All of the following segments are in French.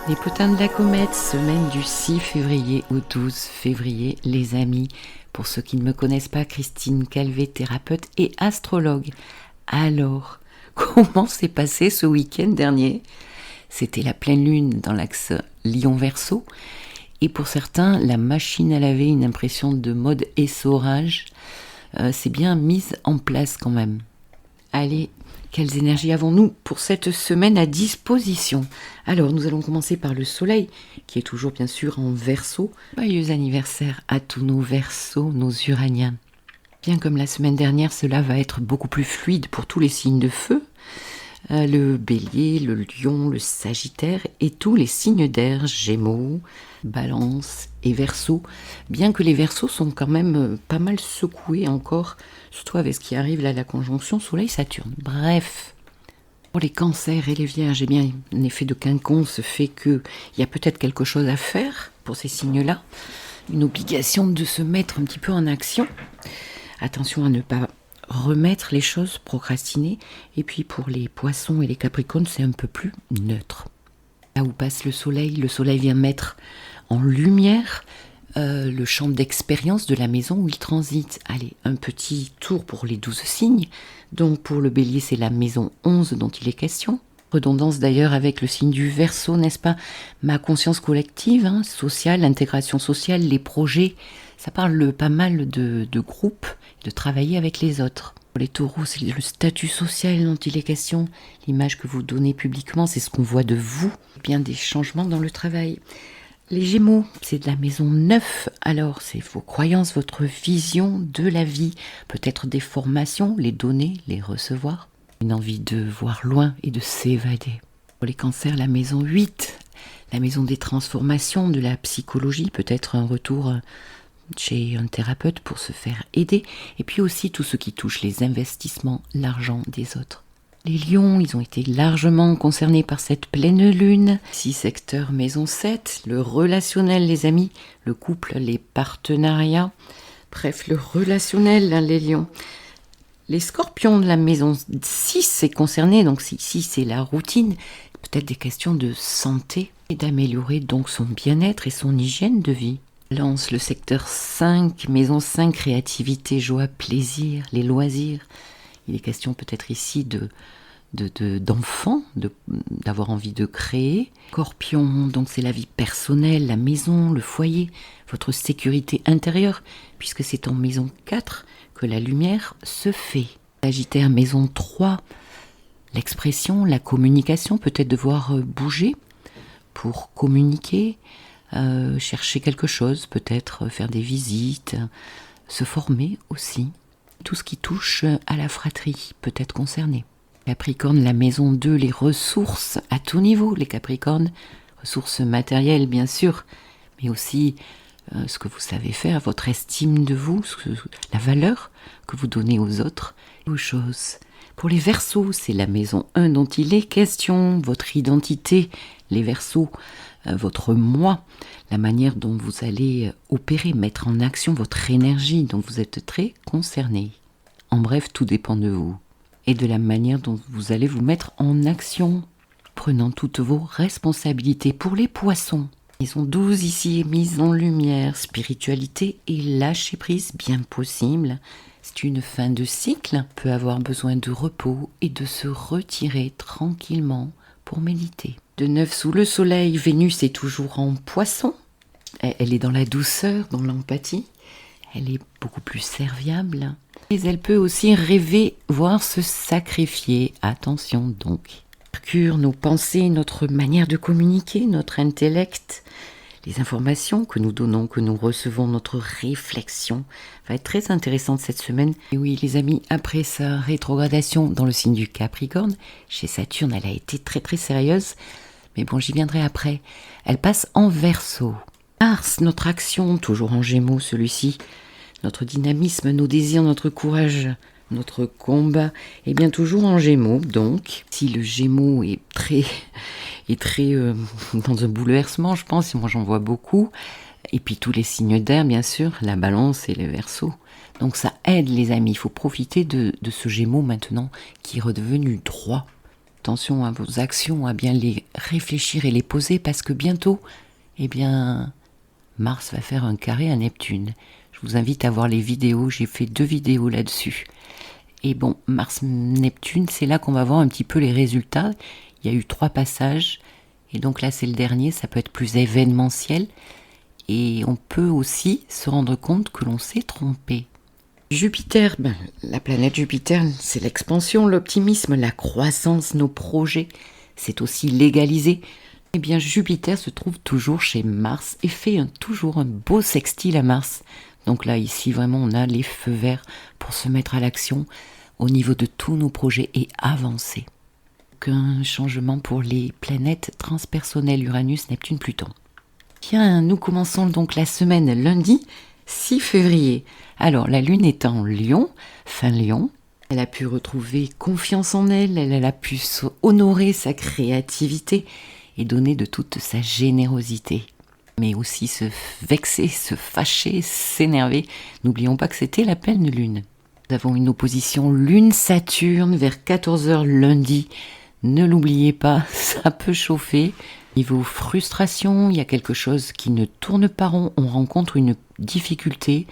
Les potins de la comète, semaine du 6 février au 12 février, les amis. Pour ceux qui ne me connaissent pas, Christine Calvé, thérapeute et astrologue. Alors, comment s'est passé ce week-end dernier ? C'était la pleine lune dans l'axe Lion-Verseau. Et pour certains, la machine à laver, une impression de mode essorage, c'est bien mise en place quand même. Allez, quelles énergies avons-nous pour cette semaine à disposition ? Alors, nous allons commencer par le soleil, qui est toujours bien sûr en Verseau. Joyeux anniversaire à tous nos Verseaux, nos Uraniens. Bien comme la semaine dernière, cela va être beaucoup plus fluide pour tous les signes de feu. Le Bélier, le Lion, le Sagittaire et tous les signes d'air, Gémeaux, Balance et Verseau. Bien que les Verseaux sont quand même pas mal secoués encore, surtout avec ce qui arrive là, la conjonction Soleil-Saturne. Bref, pour les Cancers et les Vierges, eh bien, un effet de quinconce fait qu'il y a peut-être quelque chose à faire pour ces signes-là. Une obligation de se mettre un petit peu en action. Attention à ne pas remettre les choses, procrastiner. Et puis pour les Poissons et les Capricornes, c'est un peu plus neutre. Là où passe le soleil vient mettre en lumière le champ d'expérience de la maison où il transite. Allez, un petit tour pour les 12 signes. Donc pour le Bélier, c'est la maison 11 dont il est question. Redondance d'ailleurs avec le signe du Verseau, n'est-ce pas ? Ma conscience collective, sociale, l'intégration sociale, les projets, ça parle pas mal de groupes, de travailler avec les autres. Pour les Taureaux, c'est le statut social dont il est question. L'image que vous donnez publiquement, c'est ce qu'on voit de vous. Bien des changements dans le travail. Les Gémeaux, c'est de la maison 9. Alors, c'est vos croyances, votre vision de la vie. Peut-être des formations, les donner, les recevoir. Une envie de voir loin et de s'évader. Pour les Cancers, la maison 8. La maison des transformations, de la psychologie. Peut-être un retour chez un thérapeute pour se faire aider, et puis aussi tout ce qui touche les investissements, l'argent des autres. Les Lions, ils ont été largement concernés par cette pleine lune. 6 secteurs, maison 7, le relationnel, les amis, le couple, les partenariats, bref, le relationnel, les Lions. Les Scorpions de la maison 6 est concerné, donc ici c'est la routine, peut-être des questions de santé, et d'améliorer donc son bien-être et son hygiène de vie. Lance le secteur 5, maison 5, créativité, joie, plaisir, les loisirs. Il est question peut-être ici d'enfants, d'avoir envie de créer. Scorpion, donc c'est la vie personnelle, la maison, le foyer, votre sécurité intérieure, puisque c'est en maison 4 que la lumière se fait. Sagittaire, maison 3, l'expression, la communication, peut-être devoir bouger pour communiquer. Chercher quelque chose, peut-être faire des visites, se former aussi. Tout ce qui touche à la fratrie peut être concerné. Capricorne, la maison 2, les ressources à tout niveau, les Capricornes, ressources matérielles bien sûr, mais aussi ce que vous savez faire, votre estime de vous, la valeur que vous donnez aux autres, aux choses. Pour les Verseaux, c'est la maison 1 dont il est question, votre identité, les Verseaux, votre moi, la manière dont vous allez opérer, mettre en action votre énergie, dont vous êtes très concerné. En bref, tout dépend de vous et de la manière dont vous allez vous mettre en action, prenant toutes vos responsabilités. Pour les Poissons, maison 12 ici est mise en lumière, spiritualité et lâcher prise bien possible. C'est une fin de cycle, peut avoir besoin de repos et de se retirer tranquillement pour méditer. De 9 sous le soleil, Vénus est toujours en Poisson. Elle est dans la douceur, dans l'empathie. Elle est beaucoup plus serviable. Mais elle peut aussi rêver, voire se sacrifier. Attention donc. Mercure, nos pensées, notre manière de communiquer, notre intellect, les informations que nous donnons, que nous recevons, notre réflexion va être très intéressante cette semaine. Et oui, les amis, après sa rétrogradation dans le signe du Capricorne, chez Saturne, elle a été très très sérieuse. Mais bon, j'y viendrai après. Elle passe en Verseau. Mars, notre action, toujours en Gémeaux celui-ci, notre dynamisme, nos désirs, notre courage, notre combat, et bien toujours en Gémeaux. Donc, si le Gémeaux est très dans un bouleversement, je pense, moi j'en vois beaucoup, et puis tous les signes d'air, bien sûr, la Balance et les Verseaux. Donc ça aide les amis, il faut profiter de ce Gémeaux maintenant qui est redevenu droit. attention à vos actions, à bien les réfléchir et les poser, parce que bientôt, Mars va faire un carré à Neptune. Je vous invite à voir les vidéos, j'ai fait 2 vidéos là-dessus. Et bon, Mars-Neptune, c'est là qu'on va voir un petit peu les résultats. Il y a eu 3 passages, et donc là c'est le dernier, ça peut être plus événementiel. Et on peut aussi se rendre compte que l'on s'est trompé. Jupiter, la planète Jupiter, c'est l'expansion, l'optimisme, la croissance, nos projets. C'est aussi l'égaliser. Eh bien, Jupiter se trouve toujours chez Mars et fait toujours un beau sextile à Mars. Donc là, ici, vraiment, on a les feux verts pour se mettre à l'action au niveau de tous nos projets et avancer. Aucun changement pour les planètes transpersonnelles Uranus, Neptune, Pluton. Bien, nous commençons donc la semaine lundi 6 février. Alors, la Lune est en Lion, fin Lion. Elle a pu retrouver confiance en elle, elle a pu honorer sa créativité et donner de toute sa générosité. Mais aussi se vexer, se fâcher, s'énerver. N'oublions pas que c'était la pleine lune. Nous avons une opposition Lune-Saturne vers 14h lundi. Ne l'oubliez pas, ça peut chauffer. Niveau frustration, il y a quelque chose qui ne tourne pas rond. On rencontre une difficulté,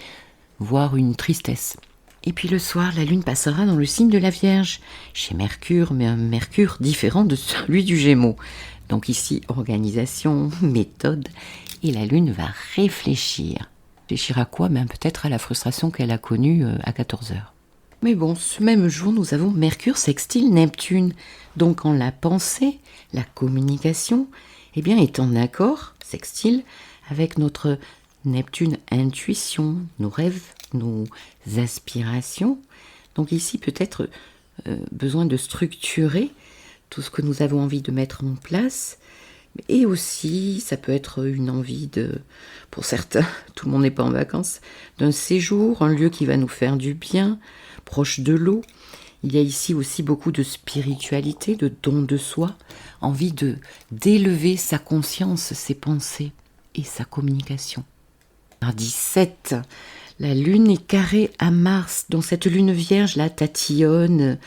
voire une tristesse. Et puis le soir, la Lune passera dans le signe de la Vierge, chez Mercure, mais un Mercure différent de celui du Gémeaux. Donc ici, organisation, méthode, et la Lune va réfléchir. Réfléchir à quoi ? Peut-être à la frustration qu'elle a connue à 14h. Mais bon, ce même jour, nous avons Mercure sextile Neptune. Donc en la pensée, la communication, est en accord, sextile, avec notre Neptune intuition, nos rêves, nos aspirations. Donc ici, peut-être besoin de structurer tout ce que nous avons envie de mettre en place. Et aussi, ça peut être une envie pour certains, tout le monde n'est pas en vacances, d'un séjour, un lieu qui va nous faire du bien, proche de l'eau. Il y a ici aussi beaucoup de spiritualité, de don de soi, envie d'élever sa conscience, ses pensées et sa communication. Mardi 7, la Lune est carrée à Mars, dont cette Lune Vierge là tatillonne,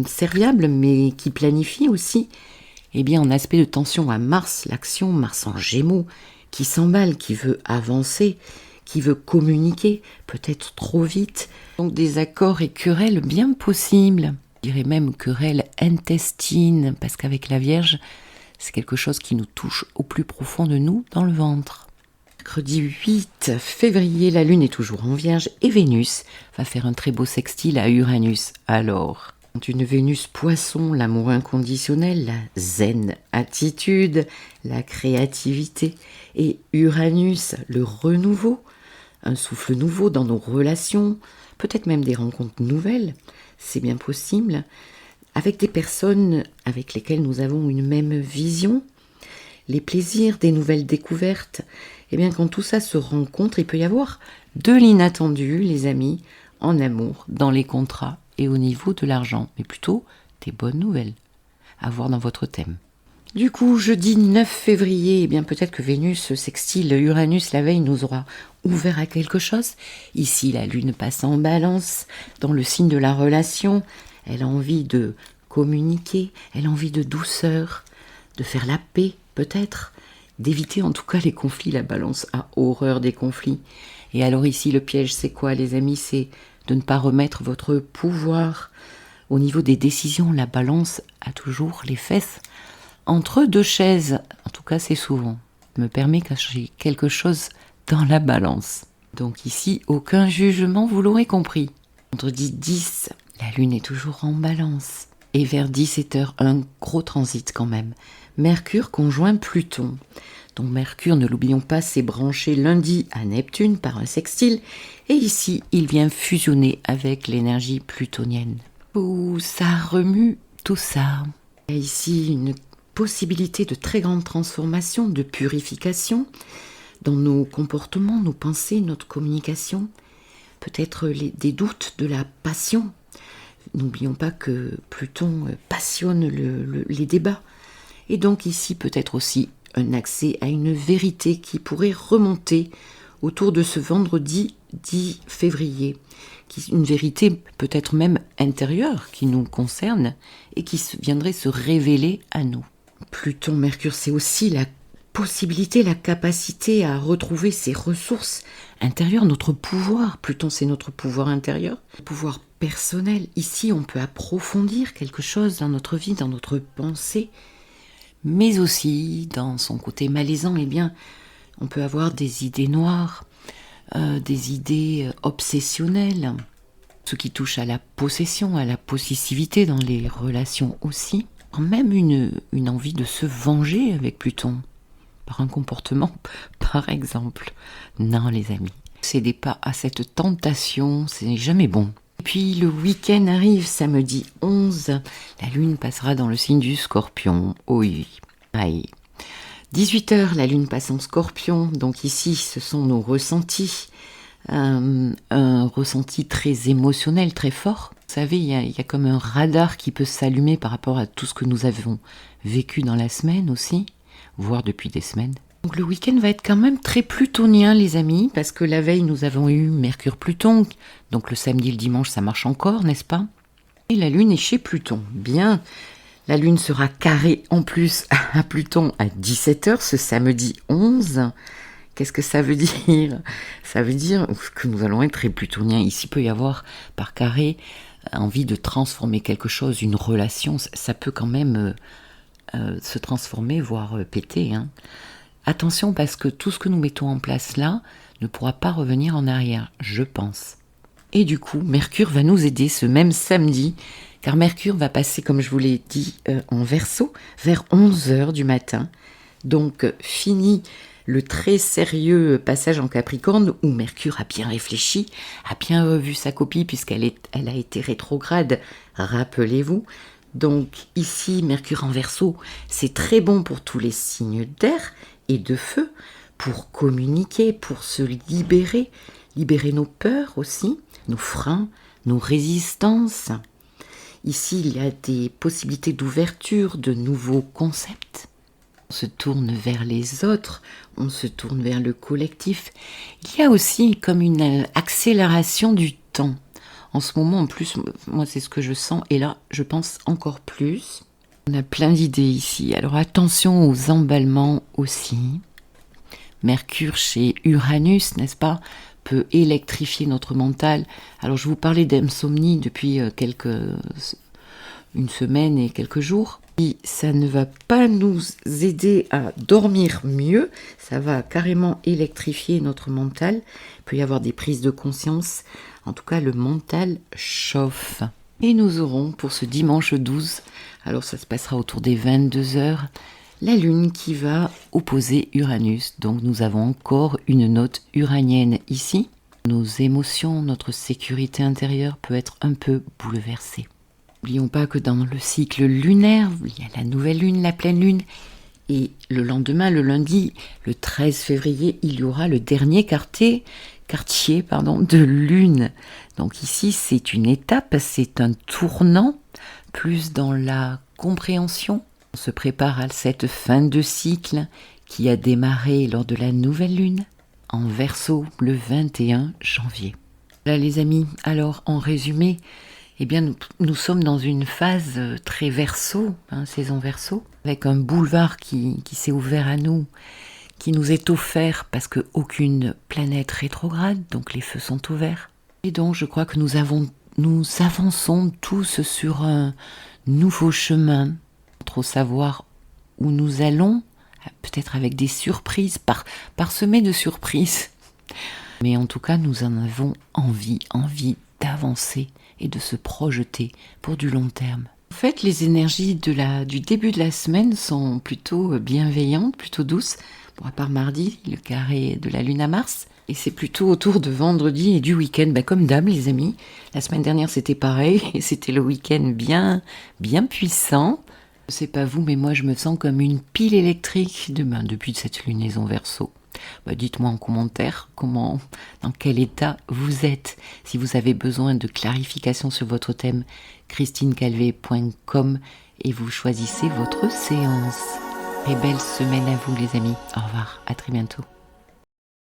serviable, mais qui planifie aussi. En aspect de tension à Mars, l'action, Mars en Gémeaux, qui s'emballe, qui veut avancer, qui veut communiquer, peut-être trop vite. Donc des accords et querelles bien possibles. Je dirais même querelles intestines, parce qu'avec la Vierge, c'est quelque chose qui nous touche au plus profond de nous, dans le ventre. Mercredi 8 février, la Lune est toujours en Vierge et Vénus va faire un très beau sextile à Uranus. Alors, une Vénus poisson, l'amour inconditionnel, la zen attitude, la créativité, et Uranus, le renouveau, un souffle nouveau dans nos relations, peut-être même des rencontres nouvelles, c'est bien possible, avec des personnes avec lesquelles nous avons une même vision, les plaisirs des nouvelles découvertes. Quand tout ça se rencontre, il peut y avoir de l'inattendu, les amis, en amour, dans les contrats et au niveau de l'argent, mais plutôt des bonnes nouvelles à voir dans votre thème. Du coup, jeudi 9 février, peut-être que Vénus sextile Uranus la veille nous aura ouvert à quelque chose. Ici, la Lune passe en Balance, dans le signe de la relation. Elle a envie de communiquer, elle a envie de douceur, de faire la paix, peut-être, d'éviter en tout cas les conflits. La Balance a horreur des conflits. Et alors ici, le piège, c'est quoi, les amis ? C'est de ne pas remettre votre pouvoir au niveau des décisions. La Balance a toujours les fesses entre 2 chaises. En tout cas, c'est souvent. Je me permets quand j'ai quelque chose dans la Balance. Donc ici, aucun jugement, vous l'aurez compris. Vendredi 10, la Lune est toujours en Balance. Et vers 17h, un gros transit quand même. Mercure conjoint Pluton. Donc Mercure, ne l'oublions pas, s'est branché lundi à Neptune par un sextile. Et ici, il vient fusionner avec l'énergie plutonienne. Ouh, ça remue tout ça. Il y a ici une possibilité de très grande transformation, de purification dans nos comportements, nos pensées, notre communication. Peut-être des doutes, de la passion. N'oublions pas que Pluton passionne les débats. Et donc ici, peut-être aussi un accès à une vérité qui pourrait remonter autour de ce vendredi 10 février, une vérité peut-être même intérieure qui nous concerne et qui viendrait se révéler à nous. Pluton, Mercure, c'est aussi la possibilité, la capacité à retrouver ses ressources intérieures, notre pouvoir. Pluton, c'est notre pouvoir intérieur, pouvoir personnel. Ici, on peut approfondir quelque chose dans notre vie, dans notre pensée, mais aussi dans son côté malaisant, eh bien, on peut avoir des idées noires, des idées obsessionnelles, ce qui touche à la possession, à la possessivité dans les relations aussi. Même une envie de se venger avec Pluton, par un comportement, par exemple. Non, les amis, cédez pas à cette tentation, ce n'est jamais bon. Et puis le week-end arrive, samedi 11, la lune passera dans le signe du Scorpion. Oui, aïe. 18h, la lune passe en Scorpion, donc ici, ce sont nos ressentis. Un ressenti très émotionnel, très fort. Vous savez, il y a comme un radar qui peut s'allumer par rapport à tout ce que nous avons vécu dans la semaine aussi, voire depuis des semaines. Donc le week-end va être quand même très plutonien, les amis, parce que la veille, nous avons eu Mercure-Pluton, donc le samedi et le dimanche, ça marche encore, n'est-ce pas? Et la lune est chez Pluton. Bien, la lune sera carrée en plus à Pluton à 17h ce samedi 11. Qu'est-ce que ça veut dire? Ça veut dire que nous allons être très plutoniens. Ici, peut y avoir, par carré, envie de transformer quelque chose, une relation. Ça peut quand même se transformer, voire péter. Hein. Attention, parce que tout ce que nous mettons en place là ne pourra pas revenir en arrière, je pense. Et du coup, Mercure va nous aider ce même samedi, car Mercure va passer, comme je vous l'ai dit, en Verseau, vers 11h du matin. Donc, fini le très sérieux passage en Capricorne où Mercure a bien réfléchi, a bien revu sa copie puisqu'elle a été rétrograde, rappelez-vous. Donc ici, Mercure en Verseau, c'est très bon pour tous les signes d'air et de feu, pour communiquer, pour se libérer nos peurs aussi, nos freins, nos résistances. Ici, il y a des possibilités d'ouverture, de nouveaux concepts. On se tourne vers les autres, on se tourne vers le collectif. Il y a aussi comme une accélération du temps. En ce moment, en plus, moi, c'est ce que je sens. Et là, je pense encore plus. On a plein d'idées ici. Alors, attention aux emballements aussi. Mercure chez Uranus, n'est-ce pas, peut électrifier notre mental. Alors, je vous parlais d'insomnie depuis une semaine et quelques jours. Et ça ne va pas nous aider à dormir mieux, ça va carrément électrifier notre mental. Il peut y avoir des prises de conscience, en tout cas le mental chauffe. Et nous aurons pour ce dimanche 12, alors ça se passera autour des 22h, la lune qui va opposer Uranus. Donc nous avons encore une note uranienne ici. Nos émotions, notre sécurité intérieure peut être un peu bouleversée. N'oublions pas que dans le cycle lunaire, il y a la nouvelle lune, la pleine lune, et le lendemain, le lundi, le 13 février, il y aura le dernier quartier de lune. Donc ici, c'est une étape, c'est un tournant, plus dans la compréhension. On se prépare à cette fin de cycle qui a démarré lors de la nouvelle lune, en Verseau, le 21 janvier. Là, les amis, alors en résumé, eh bien, nous sommes dans une phase très Verseau, saison Verseau, avec un boulevard qui s'est ouvert à nous, qui nous est offert parce qu'aucune planète rétrograde, donc les feux sont ouverts. Et donc, je crois que nous avançons tous sur un nouveau chemin, trop savoir où nous allons, peut-être avec des surprises, parsemées de surprises. Mais en tout cas, nous en avons envie d'avancer et de se projeter pour du long terme. En fait, les énergies du début de la semaine sont plutôt bienveillantes, plutôt douces. Bon, à part mardi, le carré de la lune à Mars. Et c'est plutôt autour de vendredi et du week-end. Comme d'hab, les amis. La semaine dernière, c'était pareil. Et c'était le week-end bien puissant. Je sais pas vous, mais moi, je me sens comme une pile électrique depuis cette lunaison Verseau. Dites-moi en commentaire dans quel état vous êtes. Si vous avez besoin de clarification sur votre thème, christinecalvet.com et vous choisissez votre séance. Et belle semaine à vous les amis. Au revoir, à très bientôt.